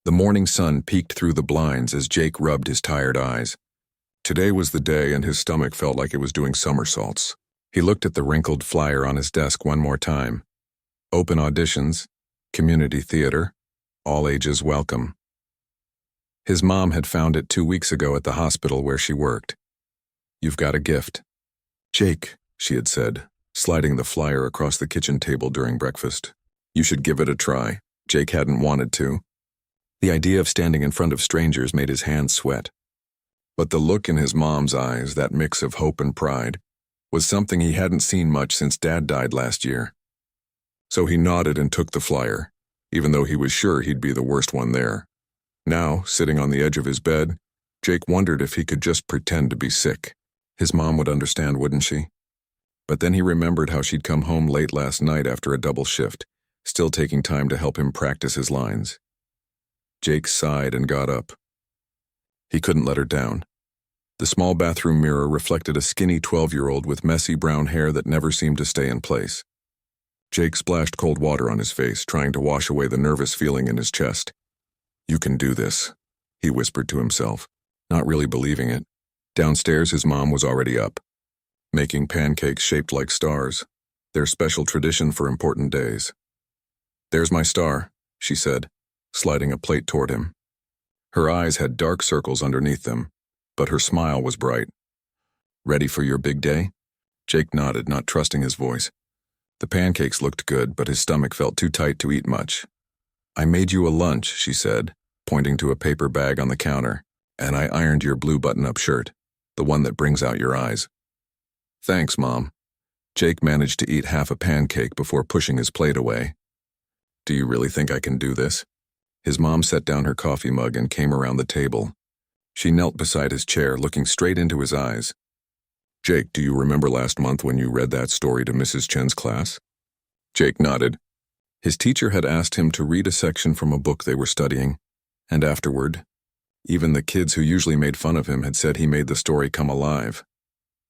The morning sun peeked through the blinds as Jake rubbed his tired eyes. Today was the day, and his stomach felt like it was doing somersaults. He looked at the wrinkled flyer on his desk one more time. Open auditions, community theater, all ages welcome. His mom had found it 2 weeks ago at the hospital where she worked. "You've got a gift." "Jake," she had said, sliding the flyer across the kitchen table during breakfast. "You should give it a try." Jake hadn't wanted to. The idea of standing in front of strangers made his hands sweat. But the look in his mom's eyes, that mix of hope and pride, was something he hadn't seen much since Dad died last year. So he nodded and took the flyer, even though he was sure he'd be the worst one there. Now, sitting on the edge of his bed, Jake wondered if he could just pretend to be sick. His mom would understand, wouldn't she? But then he remembered how she'd come home late last night after a double shift, still taking time to help him practice his lines. Jake sighed and got up. He couldn't let her down. The small bathroom mirror reflected a skinny 12-year-old with messy brown hair that never seemed to stay in place. Jake splashed cold water on his face, trying to wash away the nervous feeling in his chest. "You can do this," he whispered to himself, not really believing it. Downstairs, his mom was already up, making pancakes shaped like stars, their special tradition for important days. "There's my star," she said, sliding a plate toward him. Her eyes had dark circles underneath them, but her smile was bright. "Ready for your big day?" Jake nodded, not trusting his voice. The pancakes looked good, but his stomach felt too tight to eat much. "I made you a lunch," she said, pointing to a paper bag on the counter, "and I ironed your blue button-up shirt, the one that brings out your eyes." "Thanks, Mom." Jake managed to eat half a pancake before pushing his plate away. "Do you really think I can do this?" His mom set down her coffee mug and came around the table. She knelt beside his chair, looking straight into his eyes. "Jake, do you remember last month when you read that story to Mrs. Chen's class?" Jake nodded. His teacher had asked him to read a section from a book they were studying, and afterward, even the kids who usually made fun of him had said he made the story come alive.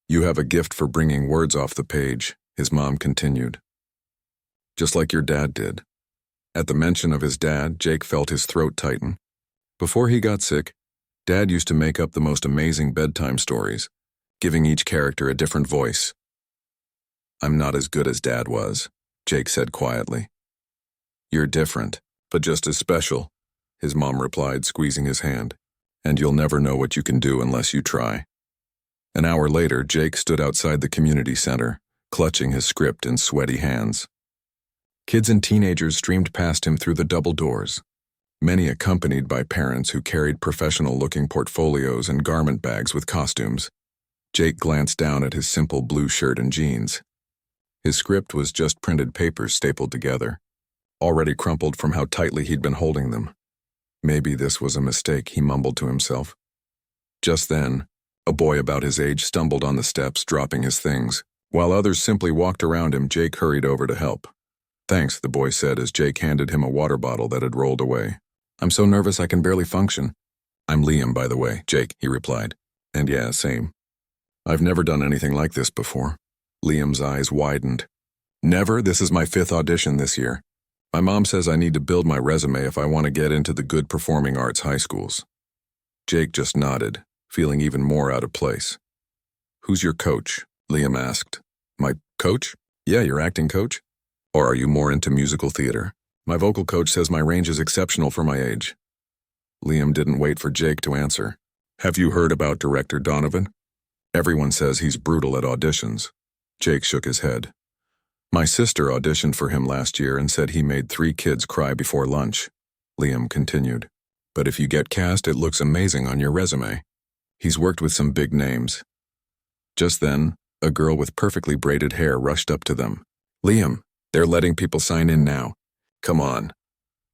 "You have a gift for bringing words off the page," his mom continued. "Just like your dad did." At the mention of his dad, Jake felt his throat tighten. Before he got sick, Dad used to make up the most amazing bedtime stories, giving each character a different voice. "I'm not as good as Dad was," Jake said quietly. "You're different, but just as special," his mom replied, squeezing his hand. "And you'll never know what you can do unless you try." An hour later, Jake stood outside the community center, clutching his script in sweaty hands. Kids and teenagers streamed past him through the double doors, many accompanied by parents who carried professional-looking portfolios and garment bags with costumes. Jake glanced down at his simple blue shirt and jeans. His script was just printed papers stapled together, already crumpled from how tightly he'd been holding them. Maybe this was a mistake, he mumbled to himself. Just then, a boy about his age stumbled on the steps, dropping his things. While others simply walked around him, Jake hurried over to help. "Thanks," the boy said as Jake handed him a water bottle that had rolled away. "I'm so nervous I can barely function." "I'm Liam, by the way, Jake," he replied. "And yeah, same. I've never done anything like this before." Liam's eyes widened. "Never? This is my 5th audition this year. My mom says I need to build my resume if I want to get into the good performing arts high schools." Jake just nodded, feeling even more out of place. "Who's your coach?" Liam asked. "My coach? Yeah, your acting coach? Or are you more into musical theater? My vocal coach says my range is exceptional for my age." Liam didn't wait for Jake to answer. "Have you heard about director Donovan? Everyone says he's brutal at auditions." Jake shook his head. "My sister auditioned for him last year and said he made 3 kids cry before lunch." Liam continued. "But if you get cast, it looks amazing on your resume. He's worked with some big names." Just then, a girl with perfectly braided hair rushed up to them. "Liam, they're letting people sign in now. Come on."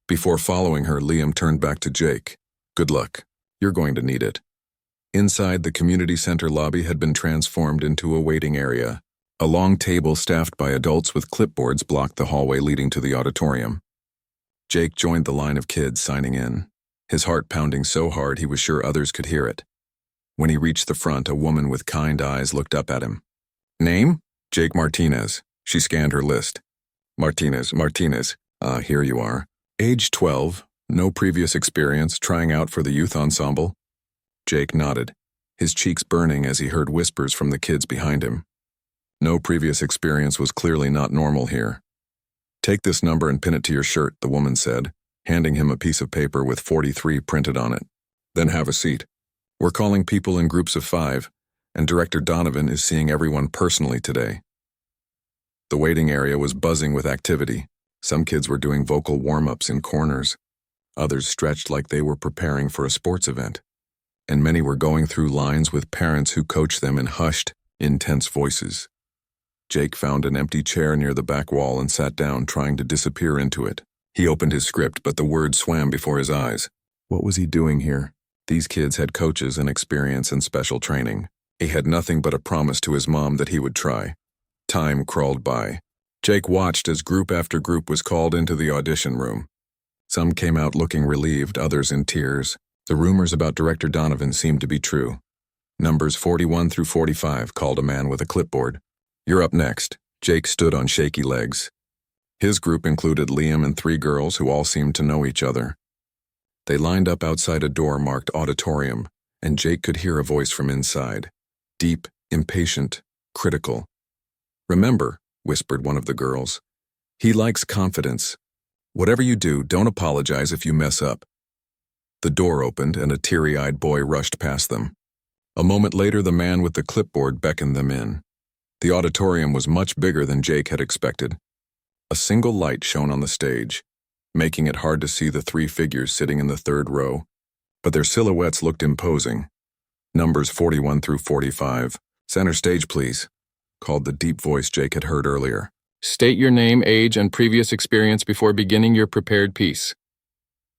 Before following her, Liam turned back to Jake. "Good luck. You're going to need it." Inside, the community center lobby had been transformed into a waiting area. A long table staffed by adults with clipboards blocked the hallway leading to the auditorium. Jake joined the line of kids signing in, his heart pounding so hard he was sure others could hear it. When he reached the front, a woman with kind eyes looked up at him. "Name?" "Jake Martinez." She scanned her list. Martinez. Here you are. Age 12, No previous experience trying out for the youth ensemble? Jake nodded, his cheeks burning as he heard whispers from the kids behind him. No previous experience was clearly not normal here. Take this number and pin it to your shirt, the woman said, handing him a piece of paper with 43 printed on it. Then have a seat. We're calling people in groups of 5, and Director Donovan is seeing everyone personally today. The waiting area was buzzing with activity. Some kids were doing vocal warm-ups in corners. Others stretched like they were preparing for a sports event. And many were going through lines with parents who coached them in hushed, intense voices. Jake found an empty chair near the back wall and sat down, trying to disappear into it. He opened his script, but the words swam before his eyes. What was he doing here? These kids had coaches and experience and special training. He had nothing but a promise to his mom that he would try. Time crawled by. Jake watched as group after group was called into the audition room. Some came out looking relieved, others in tears. The rumors about Director Donovan seemed to be true. Numbers 41 through 45, called a man with a clipboard. You're up next. Jake stood on shaky legs. His group included Liam and 3 girls who all seemed to know each other. They lined up outside a door marked auditorium, and Jake could hear a voice from inside. Deep, impatient, critical. Remember, whispered one of the girls, he likes confidence. Whatever you do, don't apologize if you mess up. The door opened and a teary-eyed boy rushed past them. A moment later, the man with the clipboard beckoned them in. The auditorium was much bigger than Jake had expected. A single light shone on the stage, making it hard to see the 3 figures sitting in the 3rd row, but their silhouettes looked imposing. Numbers 41 through 45. Center stage, please, called the deep voice Jake had heard earlier. State your name, age, and previous experience before beginning your prepared piece.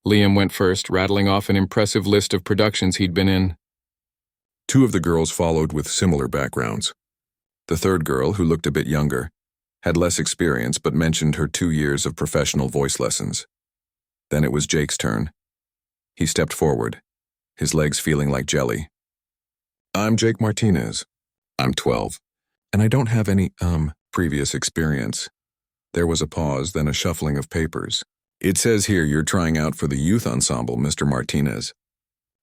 Liam went first, rattling off an impressive list of productions he'd been in. 2 of the girls followed with similar backgrounds. The 3rd girl, who looked a bit younger, had less experience but mentioned her 2 years of professional voice lessons. Then it was Jake's turn. He stepped forward, his legs feeling like jelly. I'm Jake Martinez. I'm 12, and I don't have any, previous experience. There was a pause, then a shuffling of papers. It says here you're trying out for the youth ensemble, Mr. Martinez.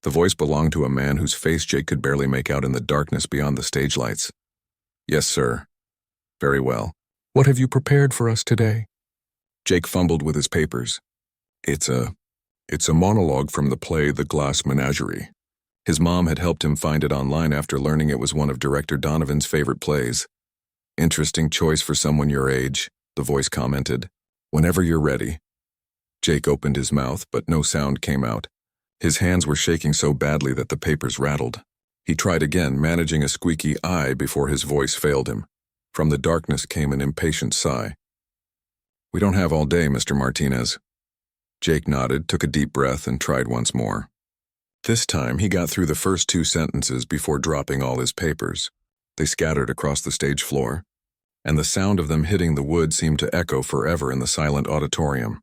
The voice belonged to a man whose face Jake could barely make out in the darkness beyond the stage lights. Yes, sir. Very well. What have you prepared for us today? Jake fumbled with his papers. It's a monologue from the play The Glass Menagerie. His mom had helped him find it online after learning it was one of Director Donovan's favorite plays. Interesting choice for someone your age, the voice commented. Whenever you're ready. Jake opened his mouth, but no sound came out. His hands were shaking so badly that the papers rattled. He tried again, managing a squeaky I before his voice failed him. From the darkness came an impatient sigh. We don't have all day, Mr. Martinez. Jake nodded, took a deep breath, and tried once more. This time, he got through the first 2 sentences before dropping all his papers. They scattered across the stage floor, and the sound of them hitting the wood seemed to echo forever in the silent auditorium.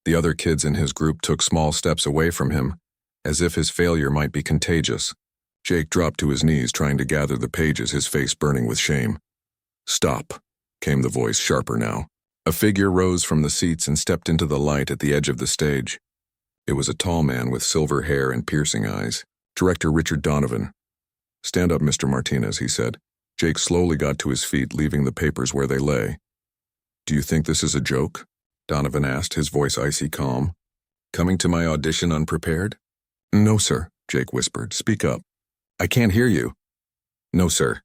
The other kids in his group took small steps away from him, as if his failure might be contagious. Jake dropped to his knees, trying to gather the pages, his face burning with shame. Stop, came the voice, sharper now. A figure rose from the seats and stepped into the light at the edge of the stage. It was a tall man with silver hair and piercing eyes, Director Richard Donovan. Stand up, Mr. Martinez, he said. Jake slowly got to his feet, leaving the papers where they lay. Do you think this is a joke? Donovan asked, his voice icy calm. Coming to my audition unprepared? No, sir, Jake whispered. Speak up. I can't hear you. No, sir,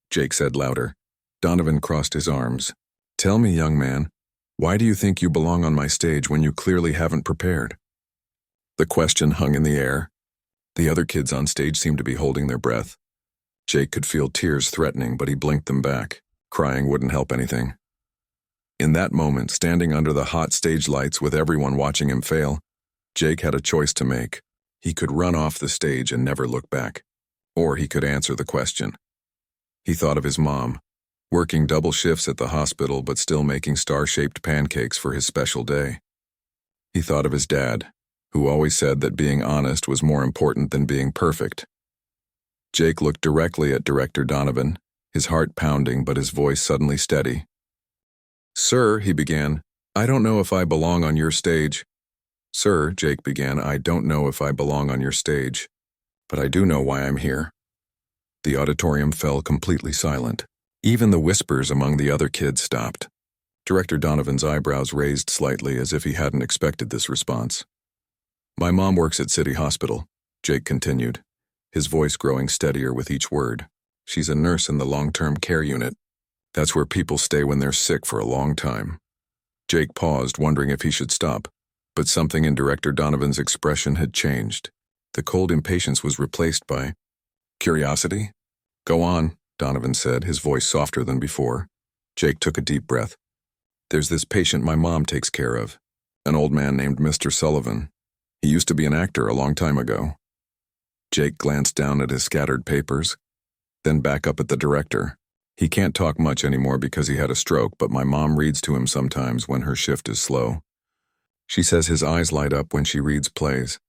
Jake said louder. Donovan crossed his arms. Tell me, young man, why do you think you belong on my stage when you clearly haven't prepared? The question hung in the air. The other kids on stage seemed to be holding their breath. Jake could feel tears threatening, but he blinked them back. Crying wouldn't help anything. In that moment, standing under the hot stage lights with everyone watching him fail, Jake had a choice to make. He could run off the stage and never look back. Or he could answer the question. He thought of his mom, working double shifts at the hospital but still making star-shaped pancakes for his special day. He thought of his dad, who always said that being honest was more important than being perfect. Jake looked directly at Director Donovan, his heart pounding but his voice suddenly steady. Sir, he began, I don't know if I belong on your stage. Sir, Jake began, I don't know if I belong on your stage, but I do know why I'm here. The auditorium fell completely silent. Even the whispers among the other kids stopped. Director Donovan's eyebrows raised slightly as if he hadn't expected this response. My mom works at City Hospital, Jake continued, his voice growing steadier with each word. She's a nurse in the long-term care unit. That's where people stay when they're sick for a long time. Jake paused, wondering if he should stop, but something in Director Donovan's expression had changed. The cold impatience was replaced by curiosity. Go on, Donovan said, his voice softer than before. Jake took a deep breath. There's this patient my mom takes care of, an old man named Mr. Sullivan. He used to be an actor a long time ago. Jake glanced down at his scattered papers, then back up at the director. He can't talk much anymore because he had a stroke, but my mom reads to him sometimes when her shift is slow. She says his eyes light up when she reads plays,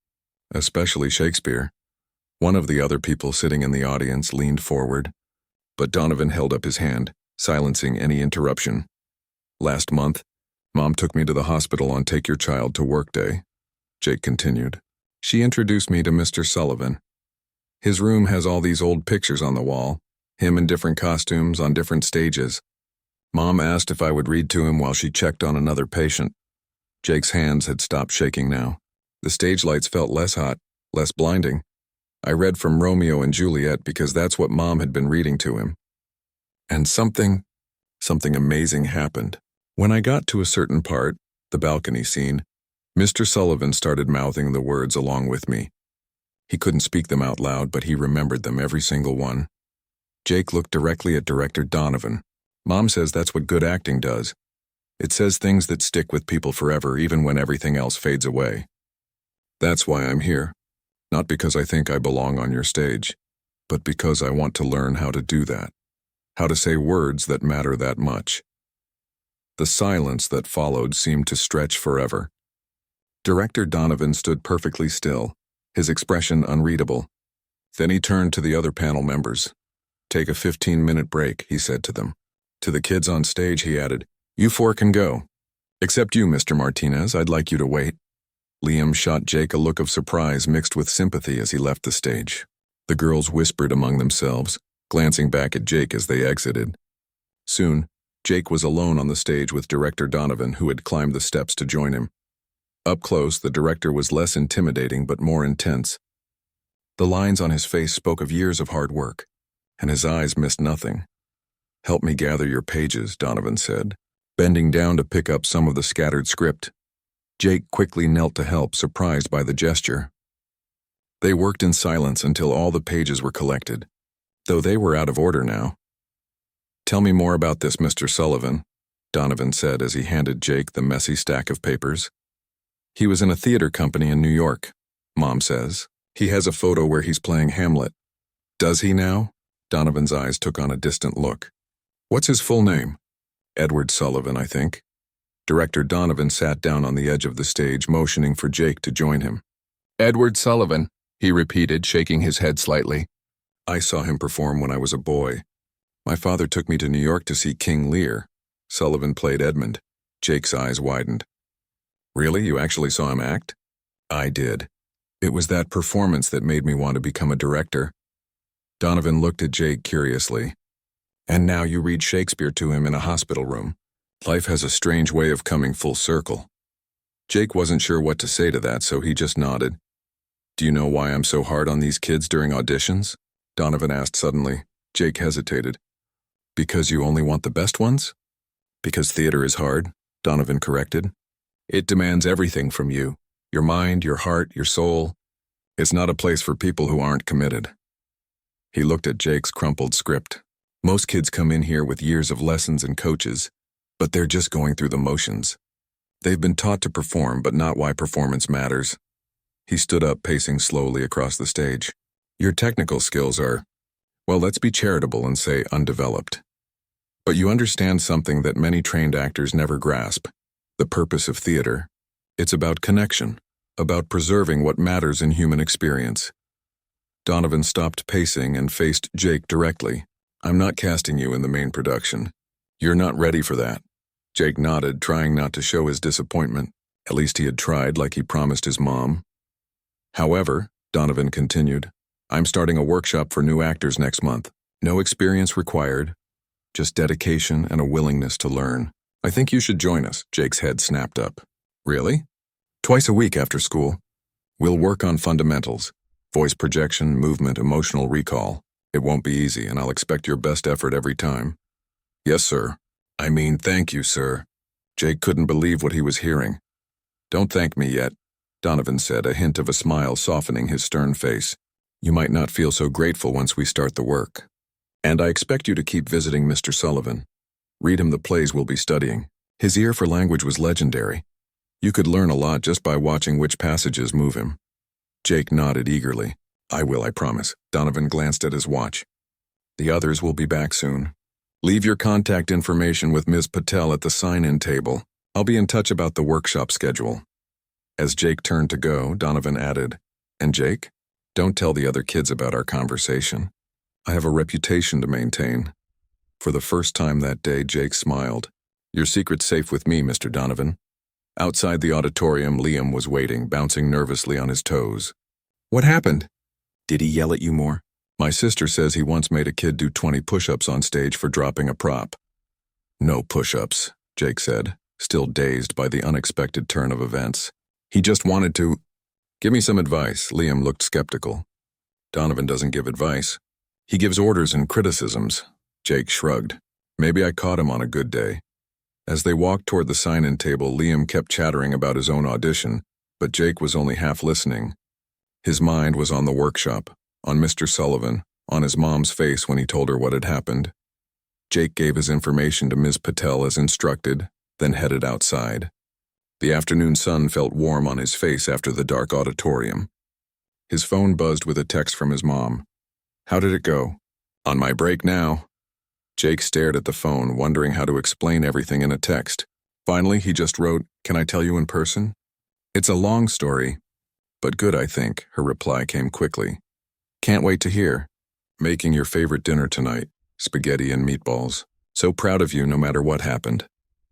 especially Shakespeare. One of the other people sitting in the audience leaned forward, but Donovan held up his hand, silencing any interruption. Last month, Mom took me to the hospital on Take Your Child to Work Day, Jake continued. She introduced me to Mr. Sullivan. His room has all these old pictures on the wall, him in different costumes on different stages. Mom asked if I would read to him while she checked on another patient. Jake's hands had stopped shaking now. The stage lights felt less hot, less blinding. I read from Romeo and Juliet because that's what Mom had been reading to him. And something amazing happened. When I got to a certain part, the balcony scene, Mr. Sullivan started mouthing the words along with me. He couldn't speak them out loud, but he remembered them, every single one. Jake looked directly at Director Donovan. Mom says that's what good acting does. It says things that stick with people forever, even when everything else fades away. That's why I'm here. Not because I think I belong on your stage, but because I want to learn how to do that. How to say words that matter that much. The silence that followed seemed to stretch forever. Director Donovan stood perfectly still, his expression unreadable. Then he turned to the other panel members. Take a 15-minute break, he said to them. To the kids on stage, he added, You four can go. Except you, Mr. Martinez, I'd like you to wait. Liam shot Jake a look of surprise mixed with sympathy as he left the stage. The girls whispered among themselves, glancing back at Jake as they exited. Soon, Jake was alone on the stage with Director Donovan, who had climbed the steps to join him. Up close, the director was less intimidating but more intense. The lines on his face spoke of years of hard work, and his eyes missed nothing. Help me gather your pages, Donovan said, bending down to pick up some of the scattered script. Jake quickly knelt to help, surprised by the gesture. They worked in silence until all the pages were collected, though they were out of order now. Tell me more about this, Mr. Sullivan, Donovan said as he handed Jake the messy stack of papers. He was in a theater company in New York, Mom says. He has a photo where he's playing Hamlet. Does he now? Donovan's eyes took on a distant look. What's his full name? Edward Sullivan, I think. Director Donovan sat down on the edge of the stage, motioning for Jake to join him. Edward Sullivan, he repeated, shaking his head slightly. I saw him perform when I was a boy. My father took me to New York to see King Lear. Sullivan played Edmund. Jake's eyes widened. Really? You actually saw him act? I did. It was that performance that made me want to become a director. Donovan looked at Jake curiously. And now you read Shakespeare to him in a hospital room. Life has a strange way of coming full circle. Jake wasn't sure what to say to that, so he just nodded. Do you know why I'm so hard on these kids during auditions? Donovan asked suddenly. Jake hesitated. Because you only want the best ones? Because theater is hard, Donovan corrected. It demands everything from you. Your mind, your heart, your soul. It's not a place for people who aren't committed. He looked at Jake's crumpled script. Most kids come in here with years of lessons and coaches, but they're just going through the motions. They've been taught to perform, but not why performance matters. He stood up, pacing slowly across the stage. Your technical skills are, well, let's be charitable and say undeveloped. But you understand something that many trained actors never grasp. The purpose of theater. It's about connection, about preserving what matters in human experience. Donovan stopped pacing and faced Jake directly. I'm not casting you in the main production. You're not ready for that. Jake nodded, trying not to show his disappointment. At least he had tried like he promised his mom. However, Donovan continued, I'm starting a workshop for new actors next month. No experience required, just dedication and a willingness to learn. I think you should join us. Jake's head snapped up. Really? Twice a week after school. We'll work on fundamentals. Voice projection, movement, emotional recall. It won't be easy, and I'll expect your best effort every time. Yes, sir. I mean, thank you, sir. Jake couldn't believe what he was hearing. Don't thank me yet, Donovan said, a hint of a smile softening his stern face. You might not feel so grateful once we start the work. And I expect you to keep visiting Mr. Sullivan. Read him the plays we'll be studying. His ear for language was legendary. You could learn a lot just by watching which passages move him. Jake nodded eagerly. I will, I promise. Donovan glanced at his watch. The others will be back soon. Leave your contact information with Ms. Patel at the sign-in table. I'll be in touch about the workshop schedule. As Jake turned to go, Donovan added, And Jake, don't tell the other kids about our conversation. I have a reputation to maintain. For the first time that day, Jake smiled. Your secret's safe with me, Mr. Donovan. Outside the auditorium, Liam was waiting, bouncing nervously on his toes. What happened? Did he yell at you more? My sister says he once made a kid do 20 push-ups on stage for dropping a prop. No push-ups, Jake said, still dazed by the unexpected turn of events. He just wanted to... Give me some advice. Liam looked skeptical. Donovan doesn't give advice. He gives orders and criticisms. Jake shrugged. Maybe I caught him on a good day. As they walked toward the sign-in table, Liam kept chattering about his own audition, but Jake was only half listening. His mind was on the workshop, on Mr. Sullivan, on his mom's face when he told her what had happened. Jake gave his information to Ms. Patel as instructed, then headed outside. The afternoon sun felt warm on his face after the dark auditorium. His phone buzzed with a text from his mom. How did it go? On my break now. Jake stared at the phone, wondering how to explain everything in a text. Finally, he just wrote, Can I tell you in person? It's a long story, but good, I think. Her reply came quickly. Can't wait to hear. Making your favorite dinner tonight, spaghetti and meatballs. So proud of you no matter what happened.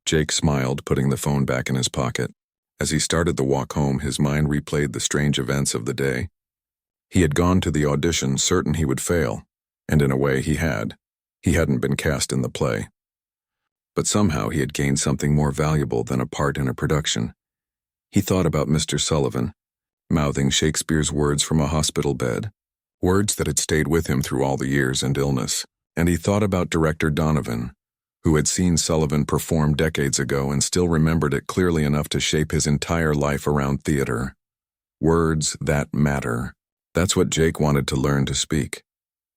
Jake smiled, putting the phone back in his pocket. As he started the walk home, his mind replayed the strange events of the day. He had gone to the audition certain he would fail, and in a way he had. He hadn't been cast in the play. But somehow he had gained something more valuable than a part in a production. He thought about Mr. Sullivan, mouthing Shakespeare's words from a hospital bed, words that had stayed with him through all the years and illness. And he thought about director Donovan, who had seen Sullivan perform decades ago and still remembered it clearly enough to shape his entire life around theater. Words that matter. That's what Jake wanted to learn to speak.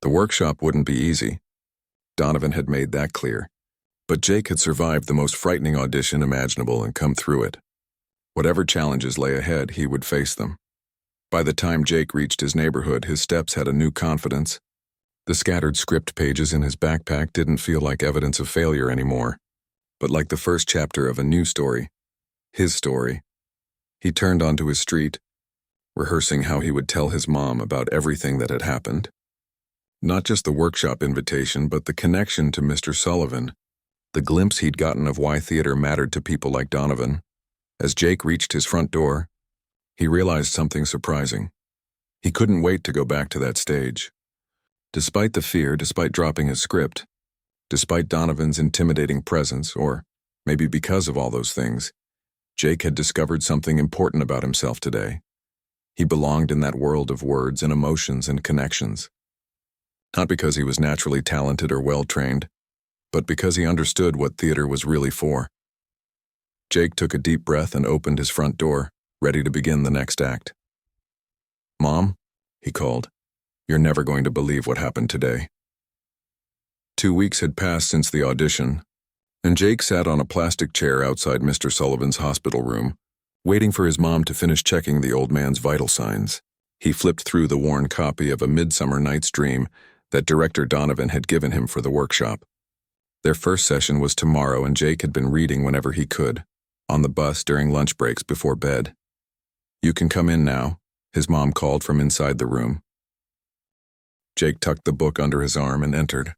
The workshop wouldn't be easy. Donovan had made that clear. But Jake had survived the most frightening audition imaginable and come through it. Whatever challenges lay ahead, he would face them. By the time Jake reached his neighborhood, his steps had a new confidence. The scattered script pages in his backpack didn't feel like evidence of failure anymore, but like the first chapter of a new story. His story. He turned onto his street, rehearsing how he would tell his mom about everything that had happened. Not just the workshop invitation, but the connection to Mr. Sullivan, the glimpse he'd gotten of why theater mattered to people like Donovan. As Jake reached his front door, he realized something surprising. He couldn't wait to go back to that stage. Despite the fear, despite dropping his script, despite Donovan's intimidating presence, or maybe because of all those things, Jake had discovered something important about himself today. He belonged in that world of words and emotions and connections. Not because he was naturally talented or well-trained, but because he understood what theater was really for. Jake took a deep breath and opened his front door, ready to begin the next act. Mom, he called, you're never going to believe what happened today. 2 weeks had passed since the audition, and Jake sat on a plastic chair outside Mr. Sullivan's hospital room, waiting for his mom to finish checking the old man's vital signs. He flipped through the worn copy of A Midsummer Night's Dream that director Donovan had given him for the workshop. Their first session was tomorrow, and Jake had been reading whenever he could, on the bus during lunch breaks before bed. You can come in now, his mom called from inside the room. Jake tucked the book under his arm and entered.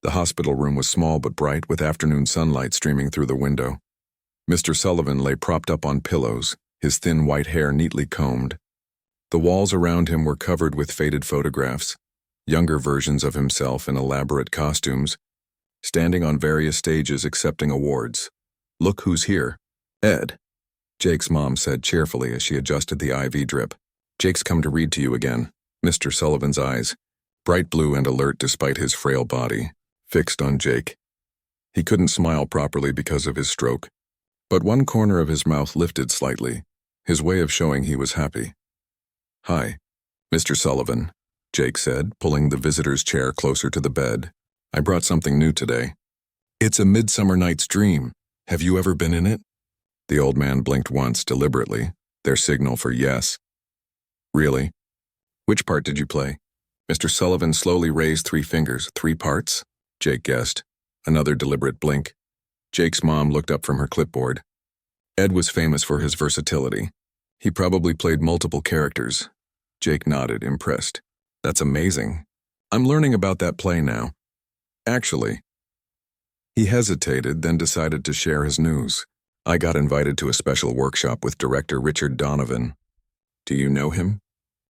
The hospital room was small but bright, with afternoon sunlight streaming through the window. Mr. Sullivan lay propped up on pillows, his thin white hair neatly combed. The walls around him were covered with faded photographs, younger versions of himself in elaborate costumes, standing on various stages accepting awards. "Look who's here. Ed," Jake's mom said cheerfully as she adjusted the IV drip. "Jake's come to read to you again." Mr. Sullivan's eyes, bright blue and alert despite his frail body, fixed on Jake. He couldn't smile properly because of his stroke, but one corner of his mouth lifted slightly, his way of showing he was happy. "Hi, Mr. Sullivan," Jake said, pulling the visitor's chair closer to the bed. "I brought something new today. It's a Midsummer Night's Dream. Have you ever been in it?" The old man blinked once deliberately, their signal for yes. "Really? Which part did you play?" Mr. Sullivan slowly raised 3 fingers. 3 parts? Jake guessed. Another deliberate blink. Jake's mom looked up from her clipboard. Ed was famous for his versatility. He probably played multiple characters. Jake nodded, impressed. "That's amazing. I'm learning about that play now. Actually." He hesitated, then decided to share his news. "I got invited to a special workshop with director Richard Donovan. Do you know him?"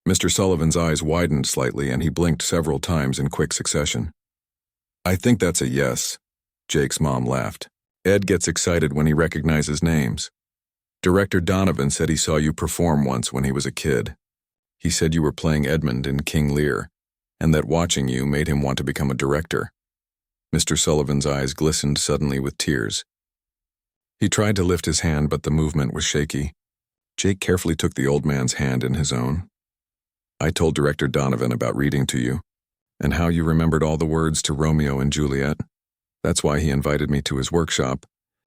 Mr. Sullivan's eyes widened slightly and he blinked several times in quick succession. "I think that's a yes," Jake's mom laughed. "Ed gets excited when he recognizes names. Director Donovan said he saw you perform once when he was a kid. He said you were playing Edmund in King Lear, and that watching you made him want to become a director." Mr. Sullivan's eyes glistened suddenly with tears. He tried to lift his hand, but the movement was shaky. Jake carefully took the old man's hand in his own. "I told Director Donovan about reading to you, and how you remembered all the words to Romeo and Juliet. That's why he invited me to his workshop,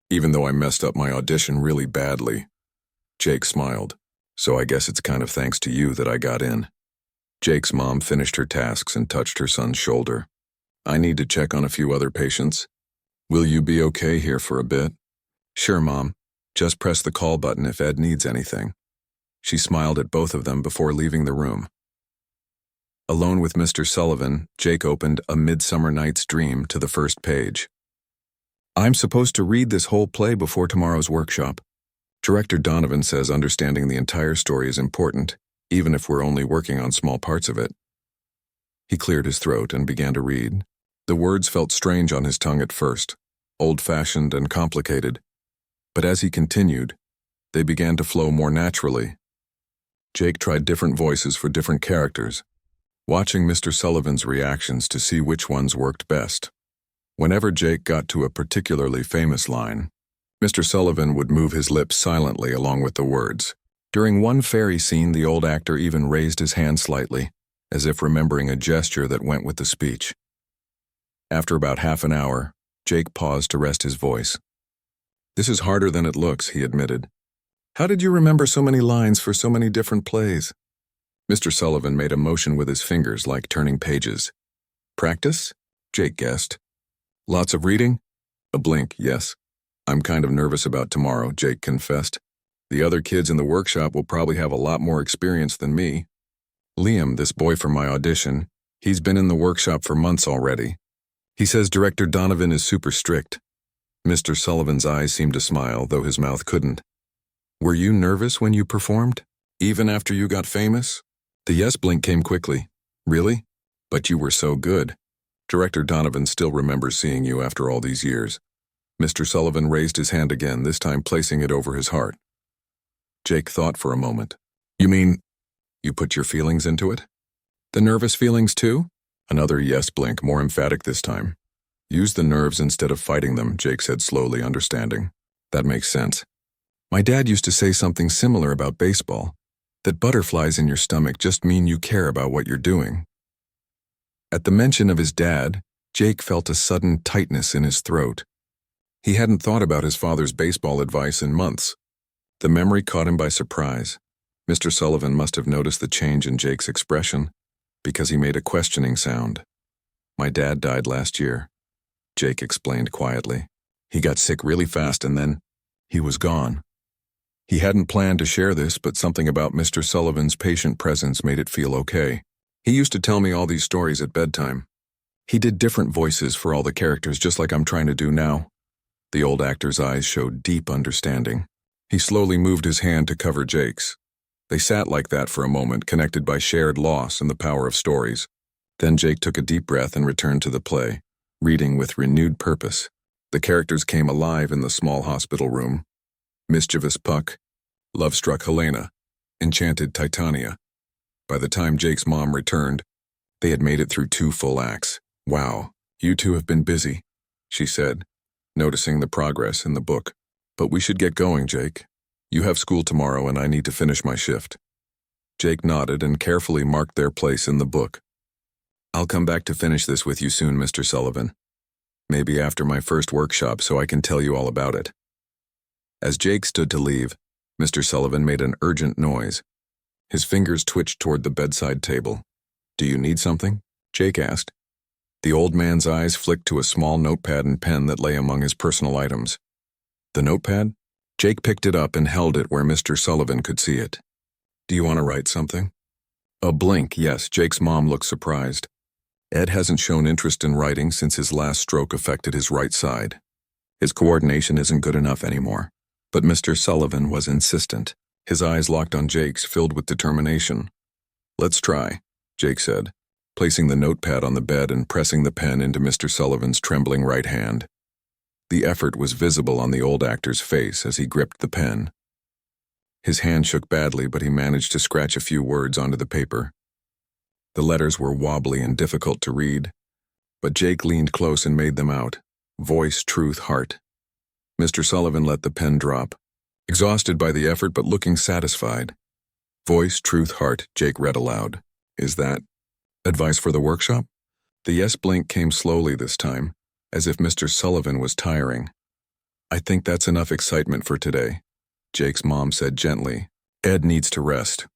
even though I messed up my audition really badly." Jake smiled. "So I guess it's kind of thanks to you that I got in." Jake's mom finished her tasks and touched her son's shoulder. "I need to check on a few other patients. Will you be okay here for a bit?" "Sure, Mom. Just press the call button if Ed needs anything." She smiled at both of them before leaving the room. Alone with Mr. Sullivan, Jake opened A Midsummer Night's Dream to the first page. "I'm supposed to read this whole play before tomorrow's workshop. Director Donovan says understanding the entire story is important, even if we're only working on small parts of it." He cleared his throat and began to read. The words felt strange on his tongue at first, old-fashioned and complicated, but as he continued, they began to flow more naturally. Jake tried different voices for different characters, watching Mr. Sullivan's reactions to see which ones worked best. Whenever Jake got to a particularly famous line, Mr. Sullivan would move his lips silently along with the words. During one fairy scene, the old actor even raised his hand slightly, as if remembering a gesture that went with the speech. After about half an hour, Jake paused to rest his voice. "This is harder than it looks," he admitted. "How did you remember so many lines for so many different plays?" Mr. Sullivan made a motion with his fingers like turning pages. "Practice?" Jake guessed. "Lots of reading?" A blink, yes. "I'm kind of nervous about tomorrow," Jake confessed. "The other kids in the workshop will probably have a lot more experience than me. Liam, this boy from my audition, he's been in the workshop for months already. He says Director Donovan is super strict." Mr. Sullivan's eyes seemed to smile, though his mouth couldn't. "Were you nervous when you performed? Even after you got famous?" The yes blink came quickly. "Really? But you were so good. Director Donovan still remembers seeing you after all these years." Mr. Sullivan raised his hand again, this time placing it over his heart. Jake thought for a moment. "You mean, you put your feelings into it? The nervous feelings too?" Another yes blink, more emphatic this time. "Use the nerves instead of fighting them," Jake said slowly, understanding. "That makes sense. My dad used to say something similar about baseball, that butterflies in your stomach just mean you care about what you're doing." At the mention of his dad, Jake felt a sudden tightness in his throat. He hadn't thought about his father's baseball advice in months. The memory caught him by surprise. Mr. Sullivan must have noticed the change in Jake's expression, because he made a questioning sound. "My dad died last year," Jake explained quietly. "He got sick really fast and then he was gone." He hadn't planned to share this, but something about Mr. Sullivan's patient presence made it feel okay. "He used to tell me all these stories at bedtime. He did different voices for all the characters, just like I'm trying to do now. The old actor's eyes showed deep understanding. He slowly moved his hand to cover Jake's. They sat like that for a moment, connected by shared loss and the power of stories. Then Jake took a deep breath and returned to the play, reading with renewed purpose. The characters came alive in the small hospital room. Mischievous Puck, love-struck Helena, enchanted Titania. By the time Jake's mom returned, they had made it through 2 full acts. "Wow, you two have been busy," she said, noticing the progress in the book. "But we should get going, Jake. You have school tomorrow and I need to finish my shift." Jake nodded and carefully marked their place in the book. "I'll come back to finish this with you soon, Mr. Sullivan. Maybe after my first workshop so I can tell you all about it." As Jake stood to leave, Mr. Sullivan made an urgent noise. His fingers twitched toward the bedside table. "Do you need something?" Jake asked. The old man's eyes flicked to a small notepad and pen that lay among his personal items. The notepad? Jake picked it up and held it where Mr. Sullivan could see it. "Do you want to write something?" A blink, yes. Jake's mom looked surprised. Ed hasn't shown interest in writing since his last stroke affected his right side. His coordination isn't good enough anymore. But Mr. Sullivan was insistent. His eyes locked on Jake's, filled with determination. "Let's try," Jake said, placing the notepad on the bed and pressing the pen into Mr. Sullivan's trembling right hand. The effort was visible on the old actor's face as he gripped the pen. His hand shook badly, but he managed to scratch a few words onto the paper. The letters were wobbly and difficult to read, but Jake leaned close and made them out. Voice, truth, heart. Mr. Sullivan let the pen drop, exhausted by the effort but looking satisfied. Voice, truth, heart, Jake read aloud. "Is that advice for the workshop?" The yes blink came slowly this time, as if Mr. Sullivan was tiring. "I think that's enough excitement for today," Jake's mom said gently. "Ed needs to rest."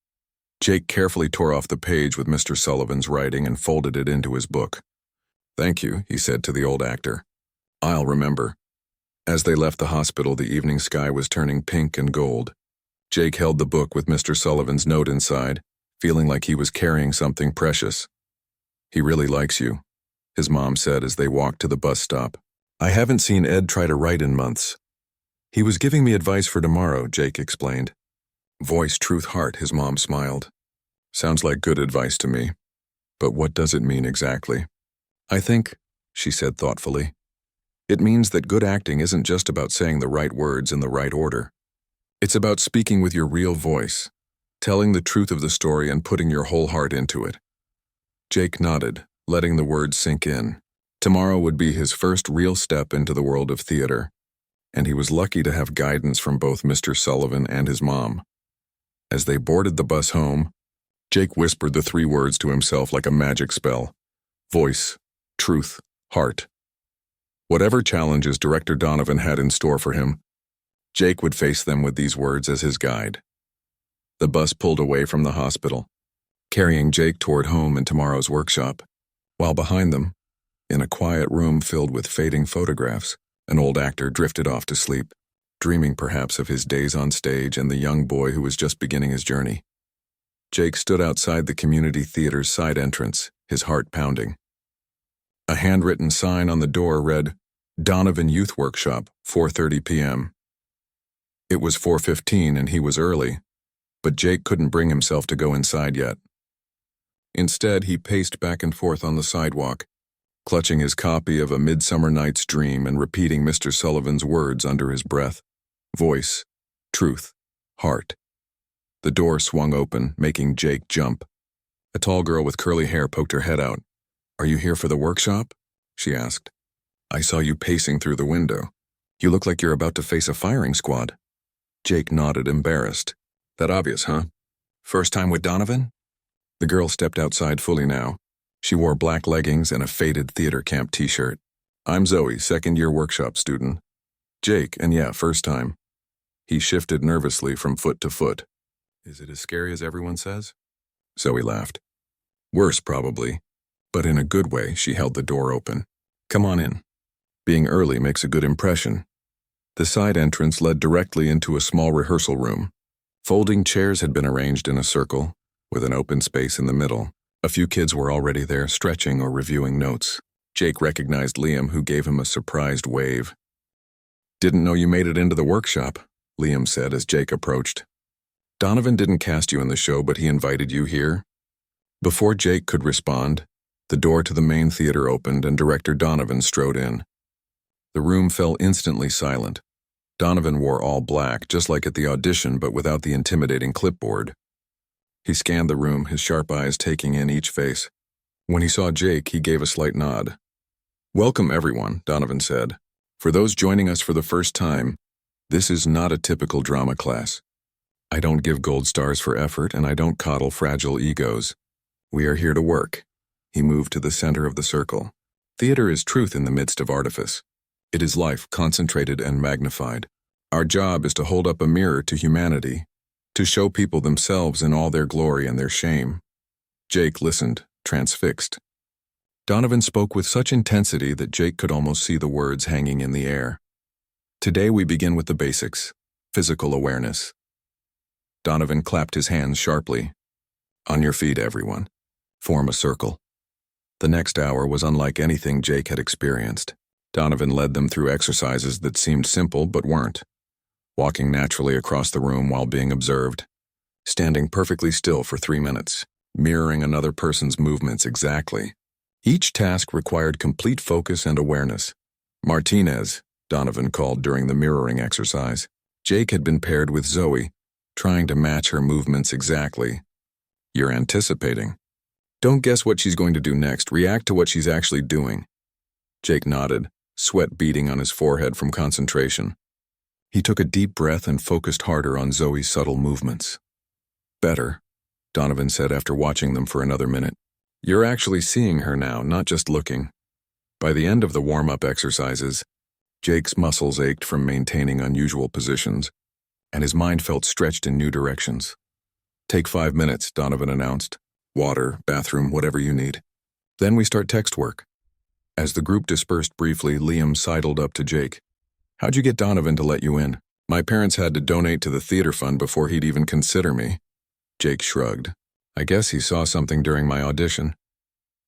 Jake carefully tore off the page with Mr. Sullivan's writing and folded it into his book. "Thank you," he said to the old actor. "I'll remember." As they left the hospital, the evening sky was turning pink and gold. Jake held the book with Mr. Sullivan's note inside, feeling like he was carrying something precious. "He really likes you," his mom said as they walked to the bus stop. "I haven't seen Ed try to write in months." "He was giving me advice for tomorrow," Jake explained. "Voice, truth, heart," his mom smiled. "Sounds like good advice to me. But what does it mean exactly?" "I think," she said thoughtfully, "it means that good acting isn't just about saying the right words in the right order. It's about speaking with your real voice, telling the truth of the story and putting your whole heart into it." Jake nodded, letting the words sink in. Tomorrow would be his first real step into the world of theater, and he was lucky to have guidance from both Mr. Sullivan and his mom. As they boarded the bus home, Jake whispered the 3 words to himself like a magic spell. Voice, truth, heart. Whatever challenges Director Donovan had in store for him, Jake would face them with these words as his guide. The bus pulled away from the hospital, carrying Jake toward home and tomorrow's workshop, while behind them, in a quiet room filled with fading photographs, an old actor drifted off to sleep, dreaming perhaps of his days on stage and the young boy who was just beginning his journey. Jake stood outside the community theater's side entrance, his heart pounding. A handwritten sign on the door read, "Donovan Youth Workshop, 4:30 p.m. It was 4:15 and he was early, but Jake couldn't bring himself to go inside yet. Instead, he paced back and forth on the sidewalk, clutching his copy of A Midsummer Night's Dream and repeating Mr. Sullivan's words under his breath. Voice, truth, heart. The door swung open, making Jake jump. A tall girl with curly hair poked her head out. "Are you here for the workshop?" she asked. "I saw you pacing through the window. You look like you're about to face a firing squad." Jake nodded, embarrassed. "That obvious, huh? First time with Donovan?" The girl stepped outside fully now. She wore black leggings and a faded theater camp t-shirt. "I'm Zoe, second-year workshop student." "Jake, and yeah, first time." He shifted nervously from foot to foot. "Is it as scary as everyone says?" Zoe laughed. "Worse, probably. But in a good way." She held the door open. "Come on in. Being early makes a good impression." The side entrance led directly into a small rehearsal room. Folding chairs had been arranged in a circle, with an open space in the middle. A few kids were already there, stretching or reviewing notes. Jake recognized Liam, who gave him a surprised wave. Didn't know you made it into the workshop, Liam said as Jake approached. Donovan didn't cast you in the show, but he invited you here? Before Jake could respond, the door to the main theater opened and Director Donovan strode in. The room fell instantly silent. Donovan wore all black, just like at the audition, but without the intimidating clipboard. He scanned the room, his sharp eyes taking in each face. When he saw Jake, he gave a slight nod. "Welcome, everyone," Donovan said. "For those joining us for the first time, this is not a typical drama class. I don't give gold stars for effort, and I don't coddle fragile egos. We are here to work." He moved to the center of the circle. Theater is truth in the midst of artifice. It is life concentrated and magnified. Our job is to hold up a mirror to humanity, to show people themselves in all their glory and their shame. Jake listened, transfixed. Donovan spoke with such intensity that Jake could almost see the words hanging in the air. "Today we begin with the basics, physical awareness." Donovan clapped his hands sharply. "On your feet, everyone. Form a circle." The next hour was unlike anything Jake had experienced. Donovan led them through exercises that seemed simple but weren't. Walking naturally across the room while being observed. Standing perfectly still for 3 minutes. Mirroring another person's movements exactly. Each task required complete focus and awareness. "Martinez," Donovan called during the mirroring exercise. Jake had been paired with Zoe, trying to match her movements exactly. "You're anticipating. Don't guess what she's going to do next. React to what she's actually doing." Jake nodded, sweat beading on his forehead from concentration. He took a deep breath and focused harder on Zoe's subtle movements. "Better," Donovan said after watching them for another minute. "You're actually seeing her now, not just looking." By the end of the warm-up exercises, Jake's muscles ached from maintaining unusual positions, and his mind felt stretched in new directions. "Take 5 minutes," Donovan announced. "Water, bathroom, whatever you need. Then we start text work." As the group dispersed briefly, Liam sidled up to Jake. "How'd you get Donovan to let you in?" "My parents had to donate to the theater fund before he'd even consider me." Jake shrugged. "I guess he saw something during my audition."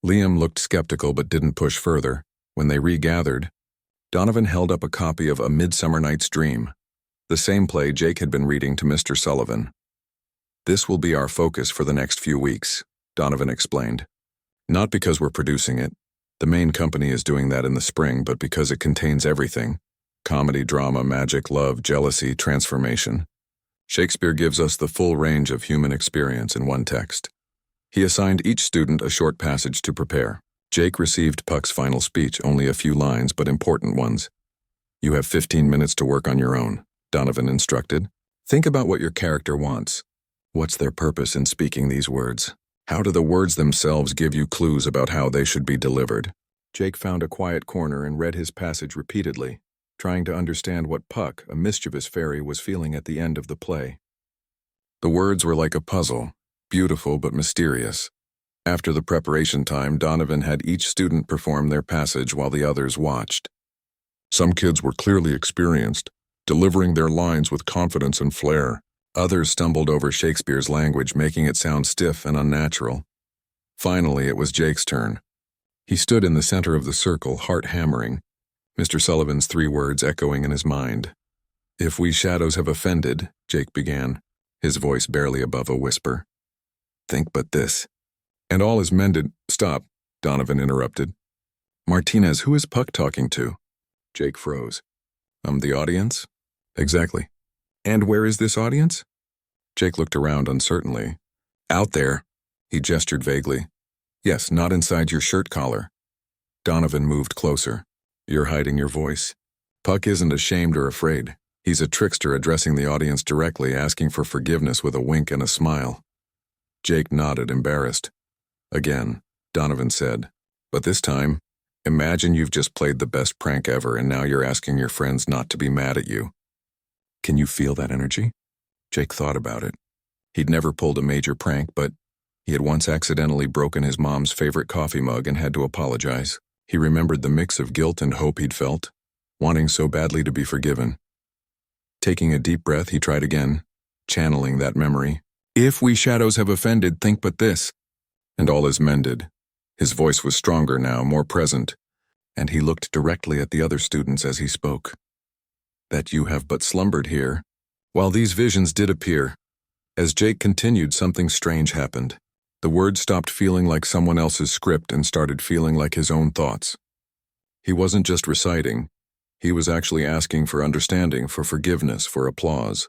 Liam looked skeptical but didn't push further. When they regathered, Donovan held up a copy of A Midsummer Night's Dream, the same play Jake had been reading to Mr. Sullivan. "This will be our focus for the next few weeks," Donovan explained. "Not because we're producing it. The main company is doing that in the spring, but because it contains everything. Comedy, drama, magic, love, jealousy, transformation. Shakespeare gives us the full range of human experience in one text." He assigned each student a short passage to prepare. Jake received Puck's final speech, only a few lines, but important ones. "You have 15 minutes to work on your own," Donovan instructed. "Think about what your character wants. What's their purpose in speaking these words? How do the words themselves give you clues about how they should be delivered?" Jake found a quiet corner and read his passage repeatedly, trying to understand what Puck, a mischievous fairy, was feeling at the end of the play. The words were like a puzzle, beautiful but mysterious. After the preparation time, Donovan had each student perform their passage while the others watched. Some kids were clearly experienced, delivering their lines with confidence and flair. Others stumbled over Shakespeare's language, making it sound stiff and unnatural. Finally, it was Jake's turn. He stood in the center of the circle, heart hammering, Mr. Sullivan's 3 words echoing in his mind. "If we shadows have offended," Jake began, his voice barely above a whisper. "Think but this. And all is mended." "Stop," Donovan interrupted. "Martinez, who is Puck talking to?" Jake froze. The audience?" "Exactly." "And where is this audience?" Jake looked around uncertainly. "Out there," he gestured vaguely. "Yes, not inside your shirt collar." Donovan moved closer. "You're hiding your voice. Puck isn't ashamed or afraid. He's a trickster addressing the audience directly, asking for forgiveness with a wink and a smile." Jake nodded, embarrassed. "Again," Donovan said. "But this time, imagine you've just played the best prank ever and now you're asking your friends not to be mad at you. Can you feel that energy?" Jake thought about it. He'd never pulled a major prank, but he had once accidentally broken his mom's favorite coffee mug and had to apologize. He remembered the mix of guilt and hope he'd felt, wanting so badly to be forgiven. Taking a deep breath, he tried again, channeling that memory. "If we shadows have offended, think but this. And all is mended." His voice was stronger now, more present, and he looked directly at the other students as he spoke. that you have but slumbered here. While these visions did appear, as Jake continued, something strange happened. The words stopped feeling like someone else's script and started feeling like his own thoughts. He wasn't just reciting, he was actually asking for understanding, for forgiveness, for applause.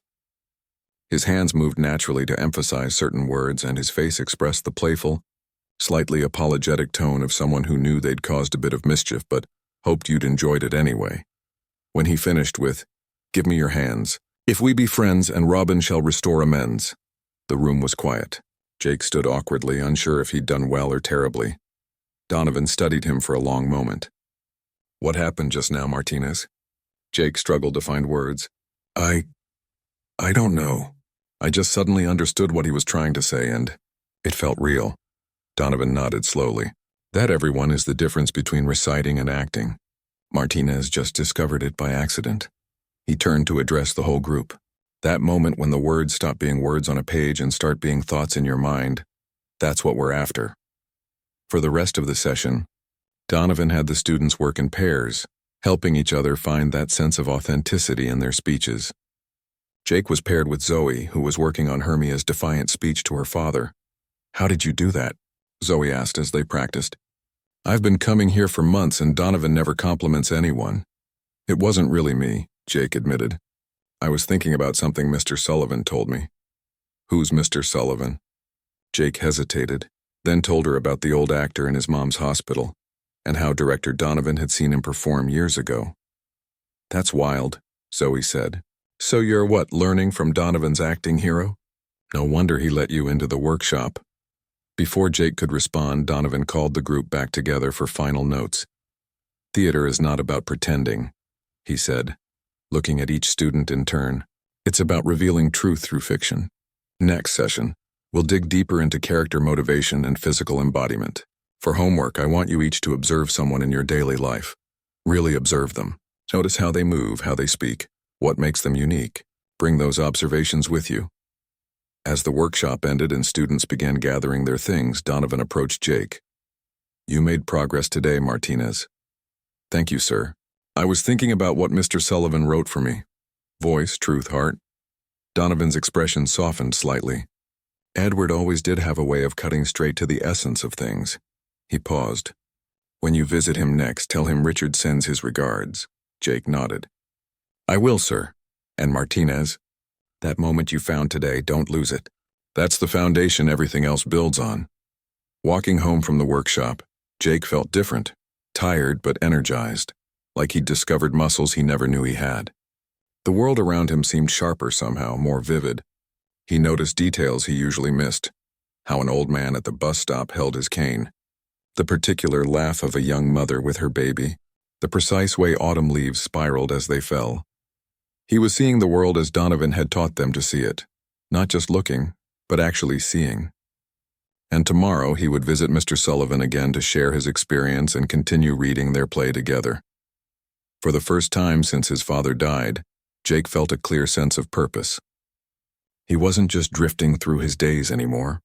His hands moved naturally to emphasize certain words, and his face expressed the playful, slightly apologetic tone of someone who knew they'd caused a bit of mischief but hoped you'd enjoyed it anyway. When he finished with, "Give me your hands. If we be friends, and Robin shall restore amends." The room was quiet. Jake stood awkwardly, unsure if he'd done well or terribly. Donovan studied him for a long moment. "What happened just now, Martinez?" Jake struggled to find words. I don't know. I just suddenly understood what he was trying to say, and it felt real." Donovan nodded slowly. "That, everyone, is the difference between reciting and acting. Martinez just discovered it by accident." He turned to address the whole group. "That moment when the words stop being words on a page and start being thoughts in your mind, that's what we're after." For the rest of the session, Donovan had the students work in pairs, helping each other find that sense of authenticity in their speeches. Jake was paired with Zoe, who was working on Hermia's defiant speech to her father. "How did you do that?" Zoe asked as they practiced. "I've been coming here for months and Donovan never compliments anyone." "It wasn't really me," Jake admitted. "I was thinking about something Mr. Sullivan told me." "Who's Mr. Sullivan?" Jake hesitated, then told her about the old actor in his mom's hospital, and how Director Donovan had seen him perform years ago. "That's wild," Zoe said. "So you're what, learning from Donovan's acting hero? No wonder he let you into the workshop." Before Jake could respond, Donovan called the group back together for final notes. "Theater is not about pretending," he said, looking at each student in turn. "It's about revealing truth through fiction. Next session, we'll dig deeper into character motivation and physical embodiment. For homework, I want you each to observe someone in your daily life. Really observe them. Notice how they move, how they speak, what makes them unique. Bring those observations with you." As the workshop ended and students began gathering their things, Donovan approached Jake. "You made progress today, Martinez." "Thank you, sir. I was thinking about what Mr. Sullivan wrote for me. Voice, truth, heart." Donovan's expression softened slightly. Edward always did have a way of cutting straight to the essence of things. He paused. "When you visit him next, tell him Richard sends his regards." Jake nodded. "I will, sir. And Martinez, that moment you found today, don't lose it. That's the foundation everything else builds on." Walking home from the workshop, Jake felt different, tired but energized, like he'd discovered muscles he never knew he had. The world around him seemed sharper somehow, more vivid. He noticed details he usually missed, how an old man at the bus stop held his cane, the particular laugh of a young mother with her baby, the precise way autumn leaves spiraled as they fell. He was seeing the world as Donovan had taught them to see it, not just looking, but actually seeing. And tomorrow he would visit Mr. Sullivan again to share his experience and continue reading their play together. For the first time since his father died, Jake felt a clear sense of purpose. He wasn't just drifting through his days anymore.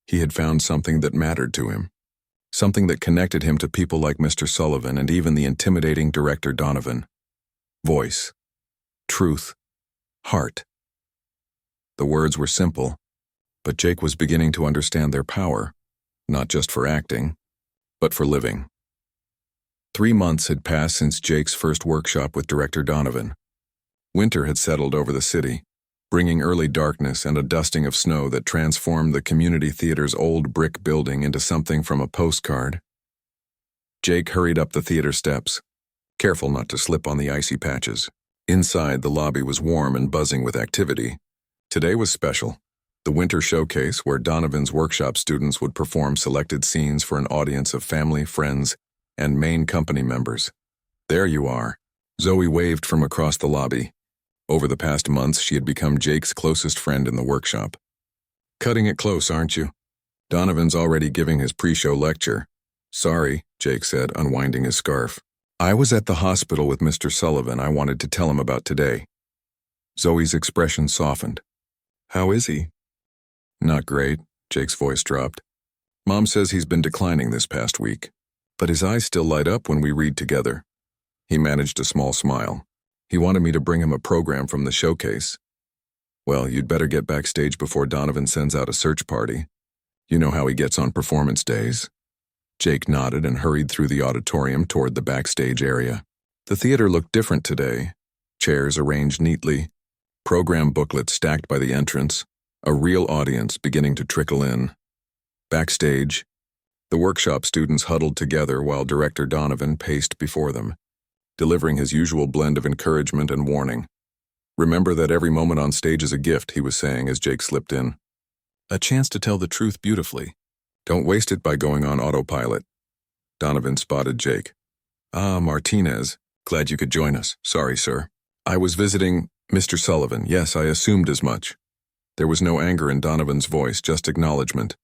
He had found something that mattered to him, something that connected him to people like Mr. Sullivan and even the intimidating Director Donovan. Voice, truth, heart. The words were simple, but Jake was beginning to understand their power, not just for acting, but for living. 3 months had passed since Jake's first workshop with Director Donovan. Winter had settled over the city, bringing early darkness and a dusting of snow that transformed the community theater's old brick building into something from a postcard. Jake hurried up the theater steps, careful not to slip on the icy patches. Inside, the lobby was warm and buzzing with activity. Today was special, the winter showcase where Donovan's workshop students would perform selected scenes for an audience of family, friends, and main company members. "There you are," Zoe waved from across the lobby. Over the past months, she had become Jake's closest friend in the workshop. "Cutting it close, aren't you?" Donovan's already giving his pre-show lecture. "Sorry," Jake said, unwinding his scarf. "I was at the hospital with Mr. Sullivan. I wanted to tell him about today." Zoe's expression softened. "How is he?" "Not great," Jake's voice dropped. "Mom says he's been declining this past week, but his eyes still light up when we read together." He managed a small smile. He wanted me to bring him a program from the showcase. Well, you'd better get backstage before Donovan sends out a search party. You know how he gets on performance days. Jake nodded and hurried through the auditorium toward the backstage area. The theater looked different today. Chairs arranged neatly, program booklets stacked by the entrance, a real audience beginning to trickle in. Backstage, the workshop students huddled together while Director Donovan paced before them, delivering his usual blend of encouragement and warning. Remember that every moment on stage is a gift, he was saying as Jake slipped in. A chance to tell the truth beautifully. Don't waste it by going on autopilot. Donovan spotted Jake. Ah, Martinez. Glad you could join us. Sorry, sir. I was visiting Mr. Sullivan. Yes, I assumed as much. There was no anger in Donovan's voice, just acknowledgement.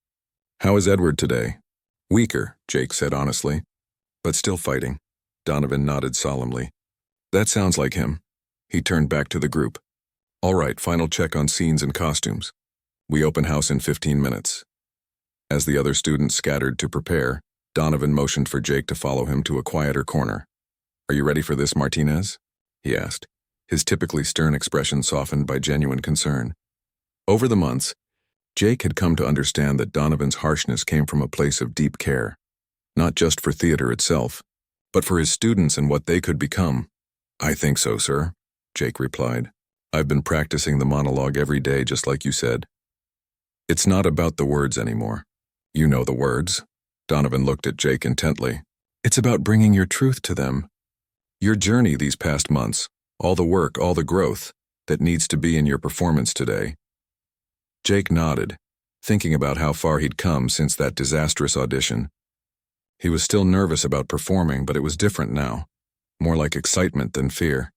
How is Edward today? Weaker, Jake said honestly. But still fighting. Donovan nodded solemnly. That sounds like him. He turned back to the group. All right, final check on scenes and costumes. We open house in 15 minutes. As the other students scattered to prepare, Donovan motioned for Jake to follow him to a quieter corner. Are you ready for this, Martinez? He asked, his typically stern expression softened by genuine concern. Over the months, Jake had come to understand that Donovan's harshness came from a place of deep care, not just for theater itself, but for his students and what they could become. I think so, sir, Jake replied. I've been practicing the monologue every day, just like you said. It's not about the words anymore. You know the words. Donovan looked at Jake intently. It's about bringing your truth to them. Your journey these past months, all the work, all the growth that needs to be in your performance today. Jake nodded, thinking about how far he'd come since that disastrous audition. He was still nervous about performing, but it was different now, more like excitement than fear.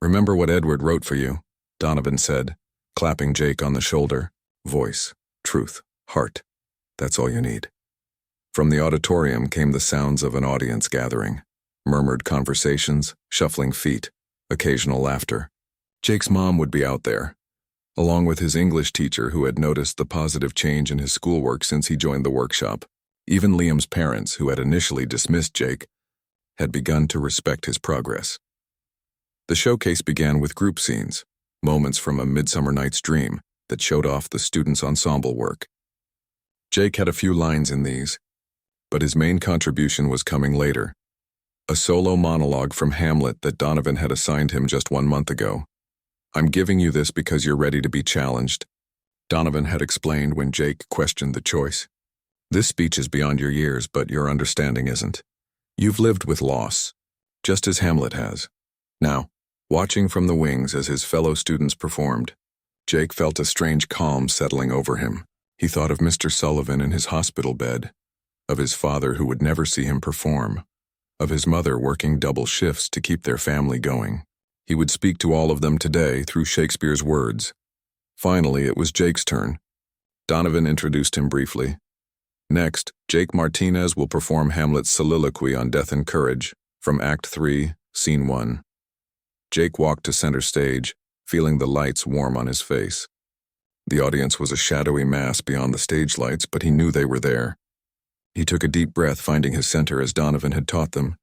Remember what Edward wrote for you, Donovan said, clapping Jake on the shoulder. Voice, truth, heart. That's all you need. From the auditorium came the sounds of an audience gathering, murmured conversations, shuffling feet, occasional laughter. Jake's mom would be out there, along with his English teacher who had noticed the positive change in his schoolwork since he joined the workshop. Even Liam's parents, who had initially dismissed Jake, had begun to respect his progress. The showcase began with group scenes, moments from A Midsummer Night's Dream that showed off the students' ensemble work. Jake had a few lines in these, but his main contribution was coming later. A solo monologue from Hamlet that Donovan had assigned him just 1 month ago. I'm giving you this because you're ready to be challenged, Donovan had explained when Jake questioned the choice. This speech is beyond your years, but your understanding isn't. You've lived with loss, just as Hamlet has. Now, watching from the wings as his fellow students performed, Jake felt a strange calm settling over him. He thought of Mr. Sullivan in his hospital bed, of his father who would never see him perform, of his mother working double shifts to keep their family going. He would speak to all of them today through Shakespeare's words. Finally, it was Jake's turn. Donovan introduced him briefly. Next, Jake Martinez will perform Hamlet's soliloquy on death and courage, from Act 3, Scene 1. Jake walked to center stage, feeling the lights warm on his face. The audience was a shadowy mass beyond the stage lights, but he knew they were there. He took a deep breath, finding his center as Donovan had taught them.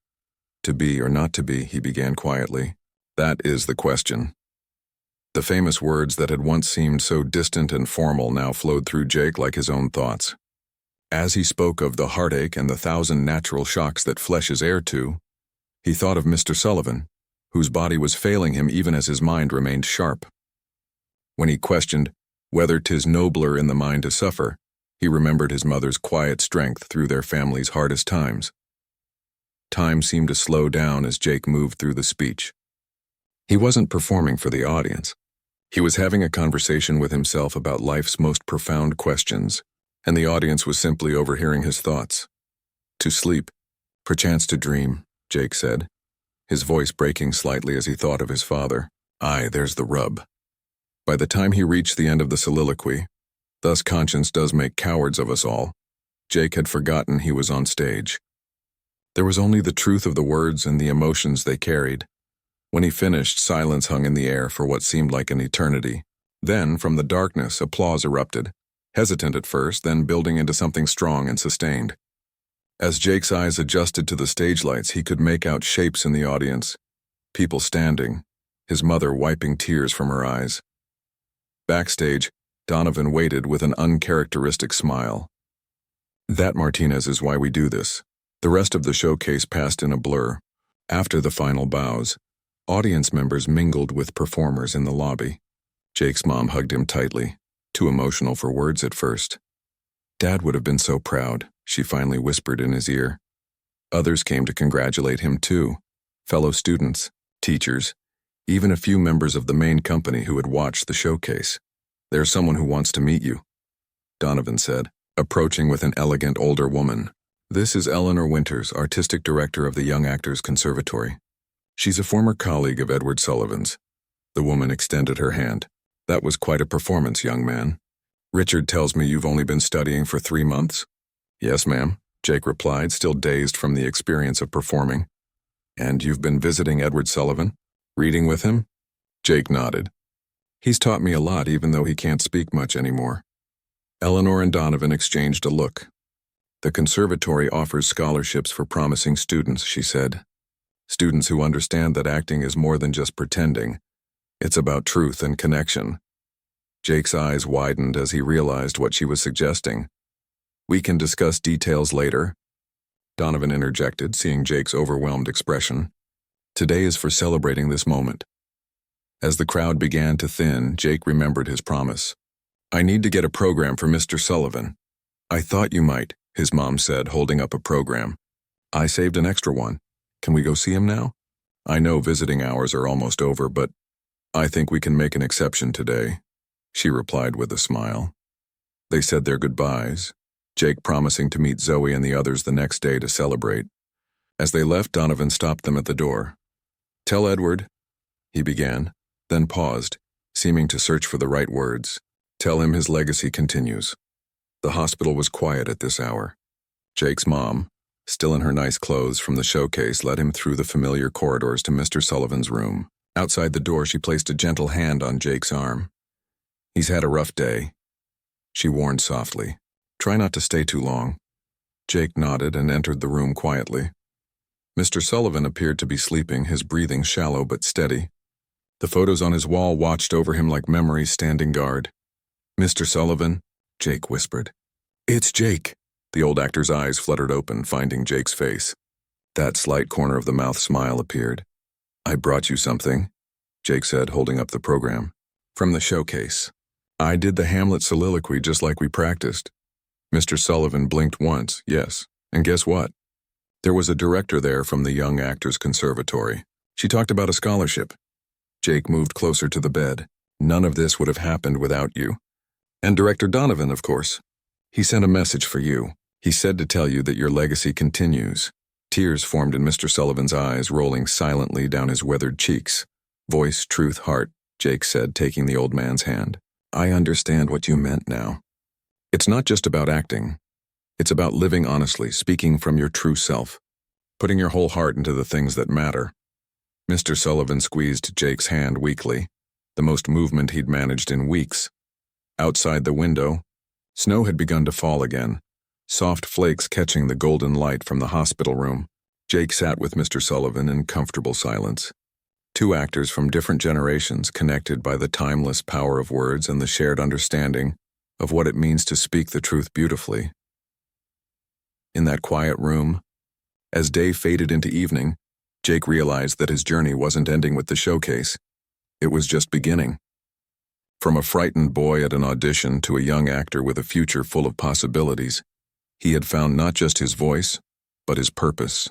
To be or not to be, he began quietly. That is the question. The famous words that had once seemed so distant and formal now flowed through Jake like his own thoughts. As he spoke of the heartache and the 1,000 natural shocks that flesh is heir to, he thought of Mr. Sullivan, whose body was failing him even as his mind remained sharp. When he questioned whether 'tis nobler in the mind to suffer, he remembered his mother's quiet strength through their family's hardest times. Time seemed to slow down as Jake moved through the speech. He wasn't performing for the audience. He was having a conversation with himself about life's most profound questions, and the audience was simply overhearing his thoughts. To sleep, perchance to dream, Jake said, his voice breaking slightly as he thought of his father. Aye, there's the rub. By the time he reached the end of the soliloquy, thus conscience does make cowards of us all, Jake had forgotten he was on stage. There was only the truth of the words and the emotions they carried. When he finished, silence hung in the air for what seemed like an eternity. Then, from the darkness, applause erupted, hesitant at first, then building into something strong and sustained. As Jake's eyes adjusted to the stage lights, he could make out shapes in the audience, people standing, his mother wiping tears from her eyes. Backstage, Donovan waited with an uncharacteristic smile. That, Martinez, is why we do this. The rest of the showcase passed in a blur. After the final bows, audience members mingled with performers in the lobby. Jake's mom hugged him tightly, too emotional for words at first. Dad would have been so proud, she finally whispered in his ear. Others came to congratulate him too. Fellow students, teachers, even a few members of the main company who had watched the showcase. There's someone who wants to meet you, Donovan said, approaching with an elegant older woman. This is Eleanor Winters, artistic director of the Young Actors Conservatory. She's a former colleague of Edward Sullivan's. The woman extended her hand. That was quite a performance, young man. Richard tells me you've only been studying for 3 months? Yes, ma'am, Jake replied, still dazed from the experience of performing. And you've been visiting Edward Sullivan? Reading with him? Jake nodded. He's taught me a lot, even though he can't speak much anymore. Eleanor and Donovan exchanged a look. The conservatory offers scholarships for promising students, she said. Students who understand that acting is more than just pretending. It's about truth and connection. Jake's eyes widened as he realized what she was suggesting. We can discuss details later, Donovan interjected, seeing Jake's overwhelmed expression. Today is for celebrating this moment. As the crowd began to thin, Jake remembered his promise. I need to get a program for Mr. Sullivan. I thought you might, his mom said, holding up a program. I saved an extra one. Can we go see him now? I know visiting hours are almost over, but I think we can make an exception today, she replied with a smile. They said their goodbyes, Jake promising to meet Zoe and the others the next day to celebrate. As they left, Donovan stopped them at the door. Tell Edward, he began, then paused, seeming to search for the right words. Tell him his legacy continues. The hospital was quiet at this hour. Jake's mom, still in her nice clothes from the showcase, led him through the familiar corridors to Mr. Sullivan's room. Outside the door, she placed a gentle hand on Jake's arm. He's had a rough day, she warned softly. Try not to stay too long. Jake nodded and entered the room quietly. Mr. Sullivan appeared to be sleeping, his breathing shallow but steady. The photos on his wall watched over him like memories standing guard. Mr. Sullivan, Jake whispered. It's Jake. The old actor's eyes fluttered open, finding Jake's face. That slight corner of the mouth smile appeared. I brought you something, Jake said, holding up the program. From the showcase. I did the Hamlet soliloquy just like we practiced. Mr. Sullivan blinked once, yes, and guess what? There was a director there from the Young Actors Conservatory. She talked about a scholarship. Jake moved closer to the bed. None of this would have happened without you. And Director Donovan, of course. He sent a message for you. He said to tell you that your legacy continues. Tears formed in Mr. Sullivan's eyes, rolling silently down his weathered cheeks. Voice, truth, heart, Jake said, taking the old man's hand. I understand what you meant now. It's not just about acting. It's about living honestly, speaking from your true self, putting your whole heart into the things that matter. Mr. Sullivan squeezed Jake's hand weakly, the most movement he'd managed in weeks. Outside the window, snow had begun to fall again, soft flakes catching the golden light from the hospital room. Jake sat with Mr. Sullivan in comfortable silence. Two actors from different generations connected by the timeless power of words and the shared understanding of what it means to speak the truth beautifully. In that quiet room, as day faded into evening, Jake realized that his journey wasn't ending with the showcase. It was just beginning. From a frightened boy at an audition to a young actor with a future full of possibilities, he had found not just his voice, but his purpose.